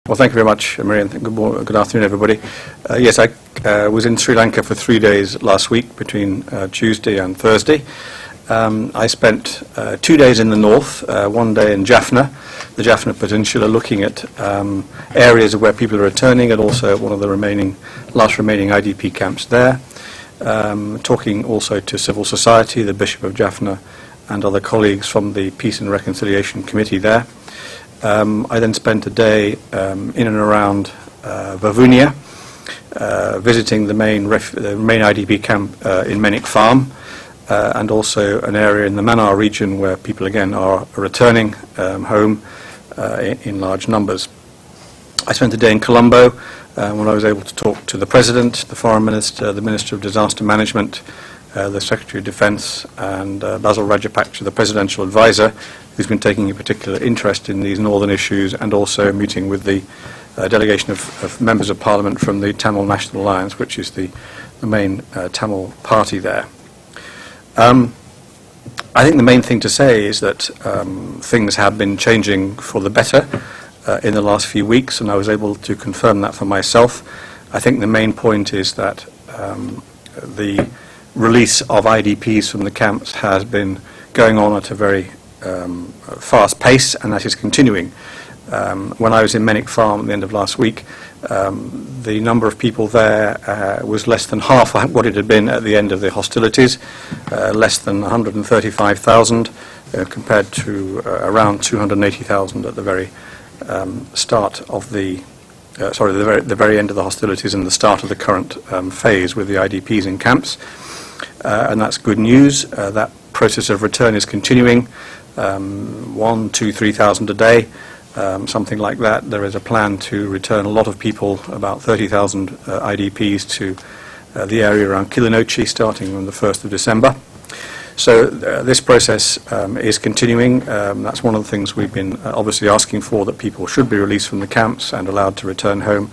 Well, thank you very much, Marian. Good afternoon, everybody. Yes, I was in Sri Lanka for 3 days last week, between Tuesday and Thursday. I spent 2 days in the north, 1 day in Jaffna, the Jaffna Peninsula, looking at areas where people are returning, and also one of the last remaining IDP camps there. Talking also to civil society, the Bishop of Jaffna, and other colleagues from the Peace and Reconciliation Committee there. I then spent a day in and around Vavunia, visiting the main IDP camp in Menik Farm, and also an area in the Manar region where people again are returning home in large numbers. I spent a day in Colombo when I was able to talk to the President, the Foreign Minister, the Minister of Disaster Management, the Secretary of Defence, and Basil Rajapaksa, the Presidential Advisor, who's been taking a particular interest in these northern issues, and also meeting with the delegation of members of Parliament from the Tamil National Alliance, which is the main Tamil party there. I think the main thing to say is that things have been changing for the better in the last few weeks, and I was able to confirm that for myself. I think the main point is that the release of IDPs from the camps has been going on at a very fast pace, and that is continuing. When I was in Menik Farm at the end of last week, the number of people there was less than half what it had been at the end of the hostilities, less than 135,000 compared to around 280,000 at the very start of the very end of the hostilities and the start of the current phase with the IDPs in camps. And that's good news. That process of return is continuing, 1,000, 2,000, 3,000 a day, something like that. There is a plan to return a lot of people, about 30,000 IDPs, to the area around Kilinochchi starting on the 1st of December. So this process is continuing. That's one of the things we've been obviously asking for, that people should be released from the camps and allowed to return home.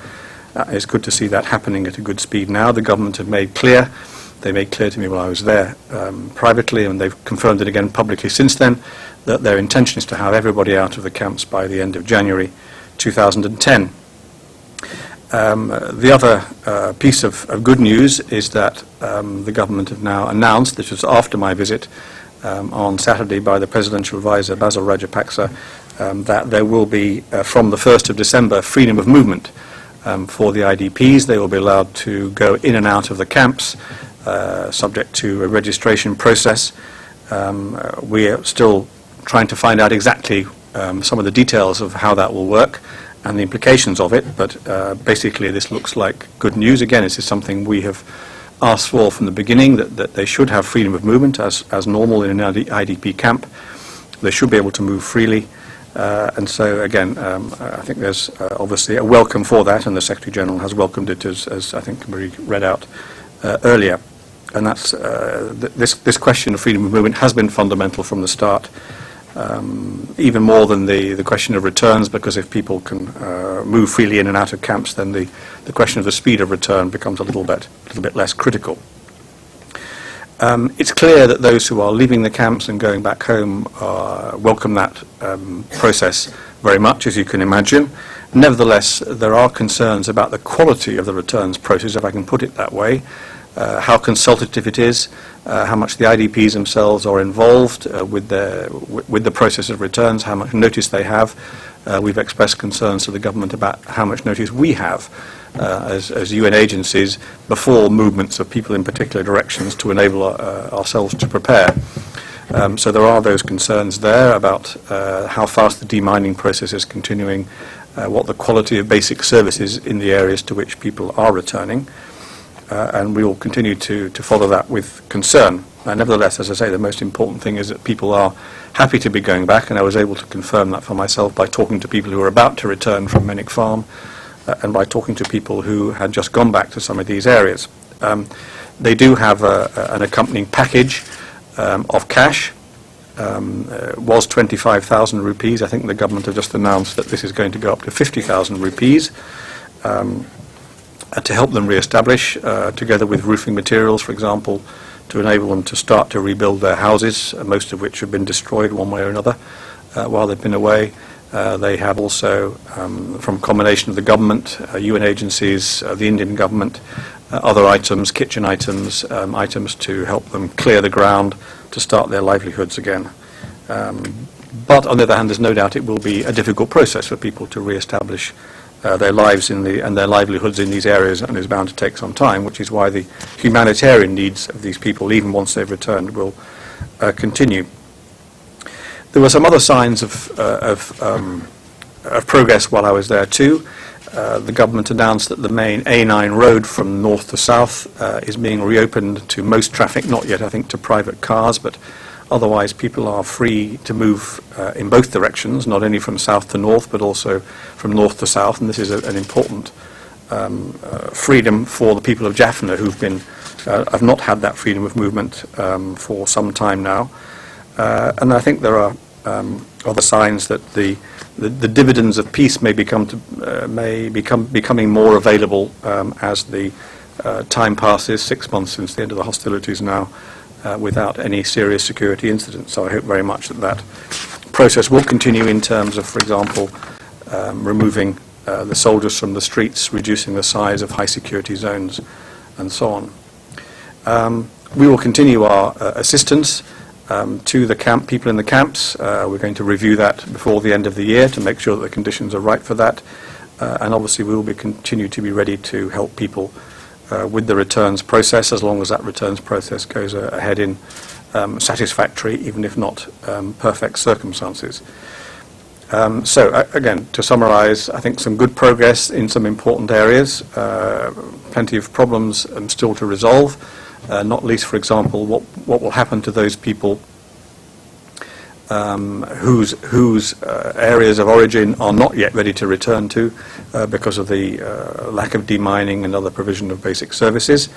It's good to see that happening at a good speed now. The government have made clear, they made clear to me while I was there privately, and they've confirmed it again publicly since then, that their intention is to have everybody out of the camps by the end of January 2010. The other piece of good news is that the government have now announced, this was after my visit on Saturday by the Presidential Advisor Basil Rajapaksa, that there will be from the 1st of December freedom of movement for the IDPs. They will be allowed to go in and out of the camps, subject to a registration process. We are still trying to find out exactly some of the details of how that will work and the implications of it, but basically this looks like good news. Again, this is something we have asked for from the beginning, that they should have freedom of movement as normal in an IDP camp. They should be able to move freely, and so again, I think there's obviously a welcome for that, and the Secretary General has welcomed it, as I think Marie read out earlier. And that's this question of freedom of movement has been fundamental from the start, even more than the question of returns, because if people can move freely in and out of camps, then the question of the speed of return becomes a little bit less critical. It's clear that those who are leaving the camps and going back home welcome that process very much, as you can imagine. Nevertheless, there are concerns about the quality of the returns process, if I can put it that way. How consultative it is, how much the IDPs themselves are involved with the process of returns, how much notice they have. We've expressed concerns to the government about how much notice we have as UN agencies before movements of people in particular directions, to enable ourselves to prepare. So there are those concerns there about how fast the demining process is continuing, what the quality of basic services in the areas to which people are returning. And we will continue to follow that with concern. Nevertheless, as I say, the most important thing is that people are happy to be going back, and I was able to confirm that for myself by talking to people who are about to return from Menik Farm, and by talking to people who had just gone back to some of these areas. They do have an accompanying package of cash. Was 25,000 rupees. I think the government have just announced that this is going to go up to 50,000 rupees. To help them re-establish, together with roofing materials, for example, to enable them to start to rebuild their houses, most of which have been destroyed one way or another while they've been away. They have also, from a combination of the government, UN agencies, the Indian government, other items, kitchen items, items to help them clear the ground to start their livelihoods again. But on the other hand, there's no doubt it will be a difficult process for people to re-establish their lives and their livelihoods in these areas, and is bound to take some time, which is why the humanitarian needs of these people, even once they've returned, will continue. There were some other signs of progress while I was there too. The government announced that the main A9 road from north to south is being reopened to most traffic, not yet I think to private cars, but otherwise people are free to move in both directions, not only from south to north but also from north to south, and this is an important freedom for the people of Jaffna who've have not had that freedom of movement for some time now. And I think there are other signs that the dividends of peace may becoming more available as the time passes. 6 months since the end of the hostilities now, without any serious security incidents. So I hope very much that process will continue in terms of, for example, removing the soldiers from the streets, reducing the size of high security zones, and so on. We will continue our assistance to the people in the camps. We're going to review that before the end of the year to make sure that the conditions are right for that. And obviously we will continue to be ready to help people with the returns process, as long as that returns process goes ahead in satisfactory, even if not perfect circumstances. So again, to summarize, I think some good progress in some important areas, plenty of problems still to resolve. Not least, for example, what will happen to those people whose areas of origin are not yet ready to return to because of the lack of demining and other provision of basic services.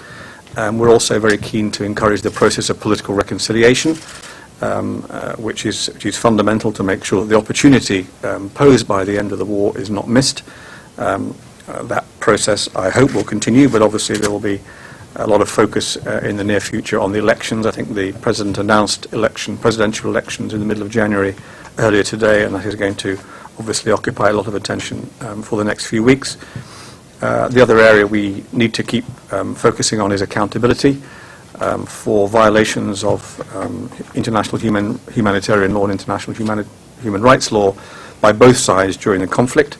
We're also very keen to encourage the process of political reconciliation, which is fundamental to make sure that the opportunity posed by the end of the war is not missed. That process, I hope, will continue, but obviously there will be a lot of focus in the near future on the elections. I think the President announced presidential elections in the middle of January earlier today, and that is going to obviously occupy a lot of attention for the next few weeks. The other area we need to keep focusing on is accountability for violations of international humanitarian law and international human rights law by both sides during the conflict.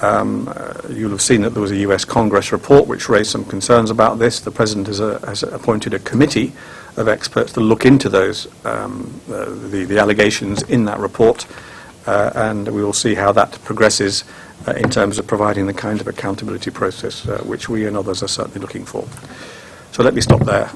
You'll have seen that there was a US Congress report which raised some concerns about this. The President has appointed a committee of experts to look into those the allegations in that report, and we will see how that progresses in terms of providing the kind of accountability process which we and others are certainly looking for. So let me stop there.